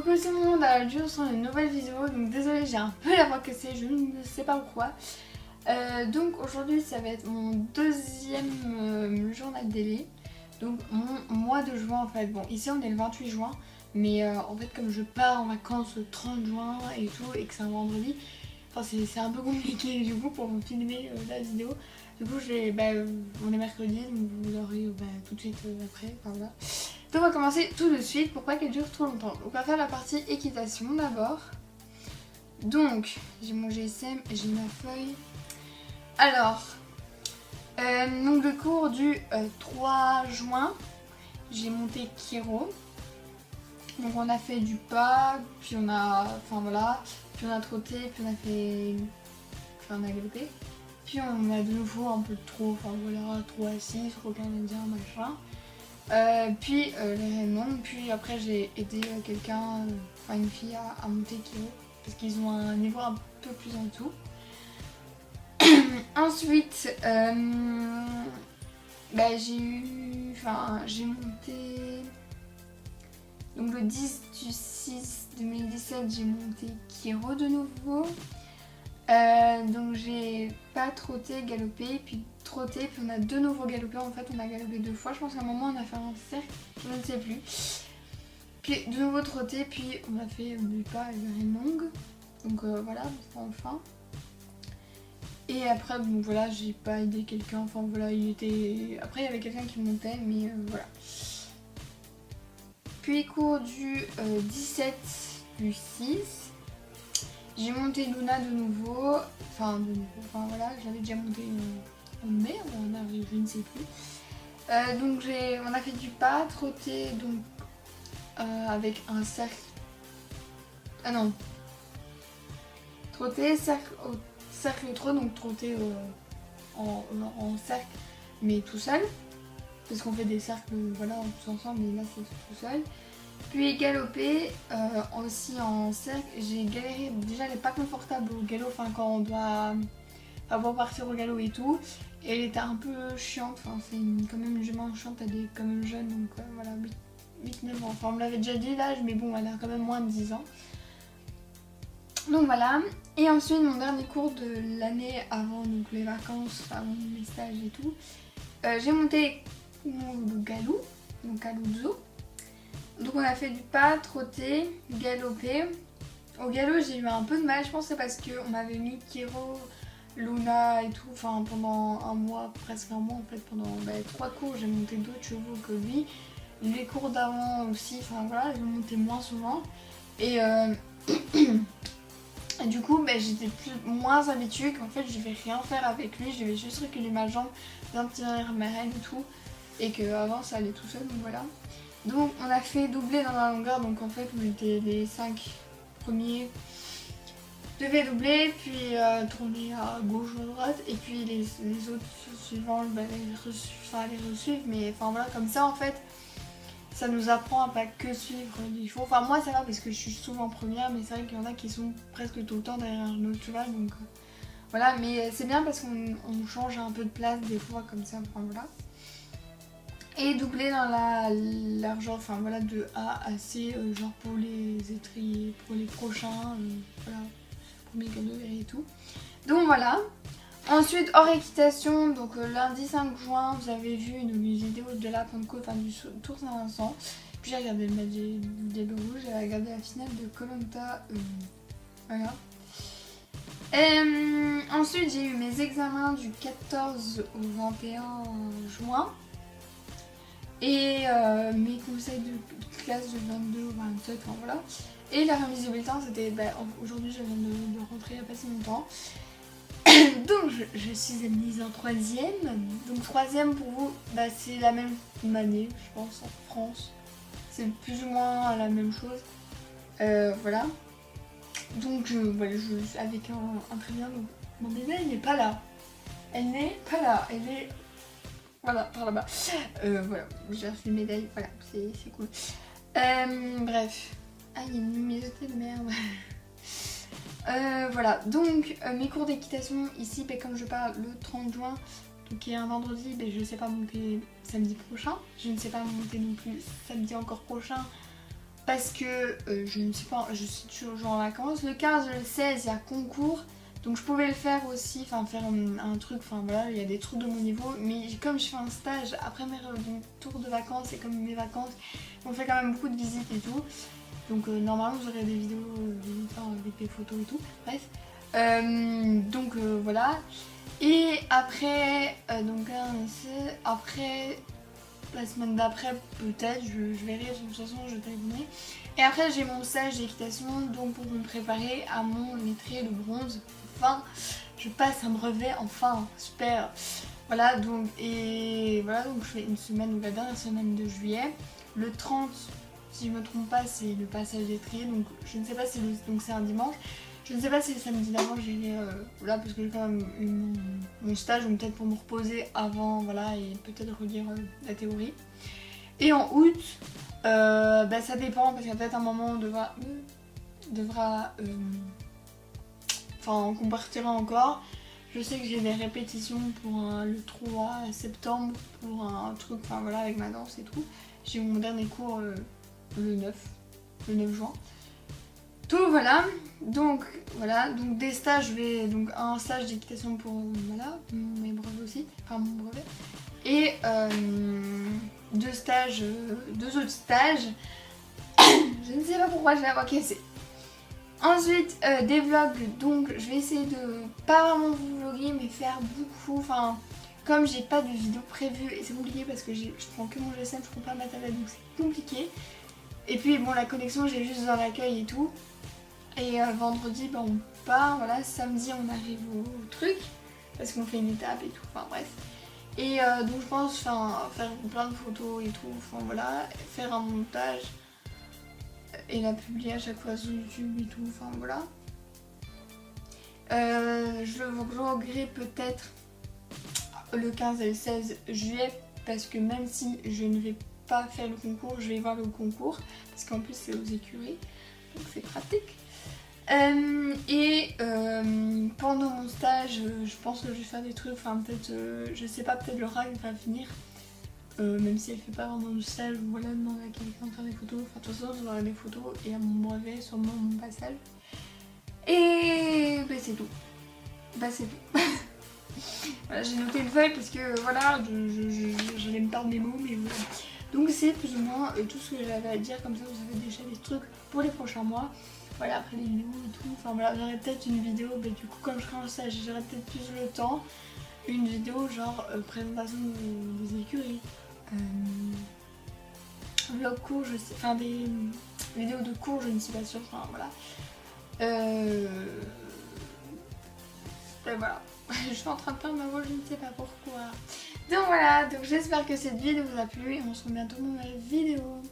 coucou tout le monde, aujourd'hui on se retrouve dans une nouvelle vidéo, donc désolée j'ai un peu la voix cassée, je ne sais pas pourquoi. Donc aujourd'hui ça va être mon deuxième journal daily, donc mon mois de juin en fait. Bon ici on est le 28 juin, mais en fait comme je pars en vacances le 30 juin et tout, et que c'est un vendredi, enfin c'est un peu compliqué du coup pour me filmer la vidéo. Du coup on est mercredi, donc vous l'aurez tout de suite après, enfin voilà. Donc on va commencer tout de suite pour pas qu'elle dure trop longtemps. Donc on va faire la partie équitation d'abord. Donc j'ai mon GSM, j'ai ma feuille. Alors, donc le cours du 3 juin, j'ai monté Kiro. Donc on a fait du pas, puis on a, enfin voilà, puis on a trotté, puis on a fait, enfin on a galopé. Puis on a de nouveau un peu de trot, enfin voilà, trot assis, trot canadien, machin. Puis les Raymond, puis après j'ai aidé quelqu'un, enfin une fille à monter Kiro, parce qu'ils ont un niveau un peu plus en dessous. Ensuite, j'ai monté, donc le 10 du 6 2017, j'ai monté Kiro de nouveau. Donc j'ai pas trotté, galopé, puis trotté, puis on a de nouveau galopé. En fait on a galopé 2 fois, je pense qu'à un moment on a fait un cercle, je ne sais plus. Puis de nouveau trotté, puis on a fait du pas et de Raymond. Donc voilà, enfin. Et après bon voilà, j'ai pas aidé quelqu'un, enfin voilà, il était... Après il y avait quelqu'un qui montait, mais voilà. Puis cours du 17 du 6. J'ai monté Luna de nouveau, enfin voilà, j'avais déjà monté en mai ou en avril, je ne sais plus. Donc on a fait du pas, trotté, donc avec un cercle, ah non, trotté, cercle trot, donc trotté en cercle, mais tout seul, parce qu'on fait des cercles, voilà, tous ensemble, mais là c'est tout seul. Puis galopé aussi en cercle, j'ai galéré, déjà elle n'est pas confortable au galop, enfin quand on doit pour partir au galop et tout, et elle était un peu chiante, enfin c'est quand même une jument chiante, elle est quand même jeune, donc voilà, 8-9 ans, enfin on me l'avait déjà dit l'âge, mais bon elle a quand même moins de 10 ans. Donc voilà, et ensuite mon dernier cours de l'année avant donc les vacances, avant mes stages et tout, j'ai monté mon galop, donc Kaluzo. Donc on a fait du pas, trotté, galopé. Au galop j'ai eu un peu de mal, je pense que c'est parce qu'on avait mis Kiro, Luna et tout, enfin pendant un mois, presque un mois en fait, pendant 3 cours j'ai monté d'autres chevaux que lui. Les cours d'avant aussi, enfin voilà, je montais moins souvent. Et du coup j'étais moins habituée qu'en fait je vais rien faire avec lui, je vais juste reculer ma jambe, bien tenir mes rênes et tout. Et qu'avant ça allait tout seul, donc voilà. Donc on a fait doubler dans la longueur, donc en fait on était les 5 premiers devaient doubler, puis tourner à gauche ou à droite, et puis les autres suivants les resuivre, mais enfin voilà, comme ça en fait ça nous apprend à pas que suivre les chevaux. Enfin moi ça va parce que je suis souvent première, mais c'est vrai qu'il y en a qui sont presque tout le temps derrière notre cheval, donc voilà, mais c'est bien parce qu'on change un peu de place des fois comme ça, enfin voilà. Et doubler dans la largeur, enfin voilà, de A à C, genre pour les étriers, pour les prochains, voilà, premier cadeau et tout. Donc voilà. Ensuite, hors équitation, donc lundi 5 juin, vous avez vu une vidéo de la Pentecôte, enfin du Tour Saint-Vincent. Puis j'ai regardé le match des Rouges, j'ai regardé la finale de Koh Lanta, voilà. Ensuite, j'ai eu mes examens du 14 au 21 juin. Et mes conseils de classe du 22 au 27, enfin voilà. Et la remise de bulletin, c'était aujourd'hui, je viens de rentrer il n'y a pas si longtemps. Donc je suis admise en 3e. Donc 3e pour vous, c'est la même année, je pense, en France. C'est plus ou moins la même chose. Voilà. Donc voilà, je suis avec un très bien. Donc mon bébé, elle n'est pas là. Elle n'est pas là. Elle est... Voilà, par là-bas. Voilà, j'ai reçu une médaille, voilà, c'est cool. Bref. Ah, il y a une luminosité de merde. Voilà, donc mes cours d'équitation ici, comme je pars le 30 juin, donc qui est un vendredi, je ne sais pas monter samedi prochain. Je ne sais pas monter non plus samedi encore prochain, parce que je ne sais pas, je suis toujours en vacances. Le 15 et le 16 il y a concours, donc je pouvais le faire aussi, enfin faire un truc, enfin voilà, il y a des trucs de mon niveau, mais comme je fais un stage après mes tours de vacances et comme mes vacances, on fait quand même beaucoup de visites et tout, donc normalement vous aurez des vidéos, enfin des photos et tout, bref. Donc voilà. Et après, donc après la semaine d'après peut-être, je verrai, de toute façon je téléphonerai. Et après j'ai mon stage d'équitation, donc pour me préparer à mon lettré de bronze. Enfin, je passe un brevet, enfin, super. Voilà donc, et voilà donc je fais une semaine, ou la dernière semaine de juillet. Le 30, si je me trompe pas, c'est le passage lettré, donc je ne sais pas si donc c'est un dimanche. Je ne sais pas si le samedi d'avant j'irai là parce que j'ai quand même eu mon stage, donc peut-être pour me reposer avant, voilà, et peut-être relire la théorie. Et en août, bah, ça dépend parce qu'à peut-être un moment on devra enfin on compartira encore. Je sais que j'ai des répétitions pour le 3 septembre pour un truc, enfin voilà, avec ma danse et tout. J'ai mon dernier cours le 9 juin. Tout voilà, donc des stages, je vais donc un stage d'équitation pour voilà, mes brevets aussi, enfin mon brevet, et deux autres stages, je ne sais pas pourquoi j'ai la voix cassée. Ensuite des vlogs, donc je vais essayer de pas vraiment vous vlogger mais faire beaucoup, enfin comme j'ai pas de vidéo prévue et c'est compliqué parce que je prends que mon GSM, je prends pas ma tablette donc c'est compliqué. Et puis bon la connexion j'ai juste dans l'accueil et tout. Et vendredi bah, on part, voilà, samedi on arrive au truc parce qu'on fait une étape et tout, enfin bref. Et donc je pense faire plein de photos et tout, enfin voilà, faire un montage et la publier à chaque fois sur YouTube et tout, enfin voilà. Je vloggerai peut-être le 15 et le 16 juillet parce que même si je ne vais pas faire le concours, je vais voir le concours parce qu'en plus c'est aux écuries, donc c'est pratique. Pendant mon stage, je pense que je vais faire des trucs, enfin peut-être, je sais pas, peut-être Laura va venir, même si elle fait pas vraiment de stage, voilà, demander à quelqu'un de faire des photos, enfin de toute façon j'aurai des photos et à mon brevet, sûrement mon passage. Et bah c'est tout. Bah c'est tout. Voilà, j'ai noté une feuille parce que voilà, j'allais me perdre mes mots, mais voilà. Donc c'est plus ou moins tout ce que j'avais à dire, comme ça vous avez déjà des trucs pour les prochains mois. Voilà, après les vidéos et tout, enfin voilà, j'aurai peut-être une vidéo, bah, du coup comme je serai en stage, j'aurai peut-être plus le temps. Une vidéo genre présentation des écuries, vlog cours, je sais, enfin des vidéos de cours, je ne suis pas sûre, enfin voilà. Et voilà, je suis en train de perdre ma voix, je ne sais pas pourquoi. Donc voilà, donc j'espère que cette vidéo vous a plu et on se retrouve bientôt dans une nouvelle vidéo.